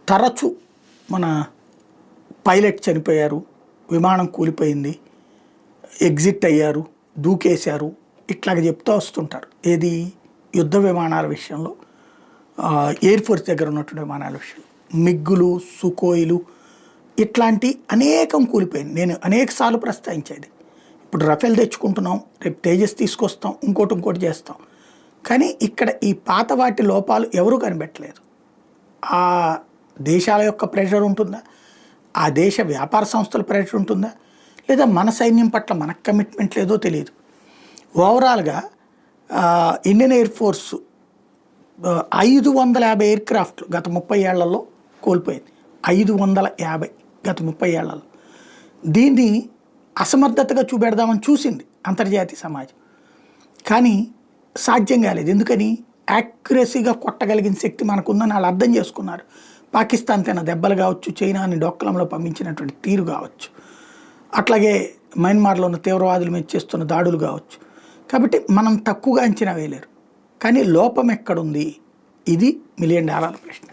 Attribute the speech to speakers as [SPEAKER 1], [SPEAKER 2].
[SPEAKER 1] తరచు మన పైలట్ చనిపోయారు, విమానం కూలిపోయింది, ఎగ్జిట్ అయ్యారు, దూకేశారు, ఇట్లాగ చెప్తూ వస్తుంటారు. ఏది యుద్ధ విమానాల విషయంలో, ఎయిర్ ఫోర్స్ దగ్గర ఉన్నటువంటి విమానాల విషయంలో మిగ్గులు, సుకోయిలు ఇట్లాంటి అనేకం కూలిపోయింది. నేను అనేక సార్లు ప్రస్తావించేది. ఇప్పుడు రఫేల్ తెచ్చుకుంటున్నాం, రేపు తేజస్ తీసుకొస్తాం, ఇంకోటి చేస్తాం. కానీ ఇక్కడ ఈ పాత వాటి లోపాలు ఎవరూ కనిపెట్టలేరు. ఆ దేశాల యొక్క ప్రెషర్ ఉంటుందా, ఆ దేశ వ్యాపార సంస్థల ప్రెషర్ ఉంటుందా, లేదా మన సైన్యం పట్ల మనకు కమిట్మెంట్ లేదో తెలియదు. ఓవరాల్గా ఇండియన్ ఎయిర్ ఫోర్స్ 550 ఎయిర్ క్రాఫ్ట్లు గత 30 ఏళ్లలో కోల్పోయింది. 550 గత 30 ఏళ్లలో. దీన్ని అసమర్థతగా చూపెడదామని చూసింది అంతర్జాతీయ సమాజం, కానీ సాధ్యం కాలేదు. ఎందుకని? యాక్యురసీగా కొట్టగలిగిన శక్తి మనకుందని వాళ్ళు అర్థం చేసుకున్నారు. పాకిస్తాన్ తిన దెబ్బలు కావచ్చు, చైనాని డొక్కలంలో పంపించినటువంటి తీరు కావచ్చు, అట్లాగే మయన్మార్లో ఉన్న తీవ్రవాదుల మీద చేస్తున్న దాడులు కావచ్చు. కాబట్టి మనం తక్కువగా అంచనా వేయలేరు. కానీ లోపం ఎక్కడుంది? ఇది $1 మిలియన్ ప్రశ్న.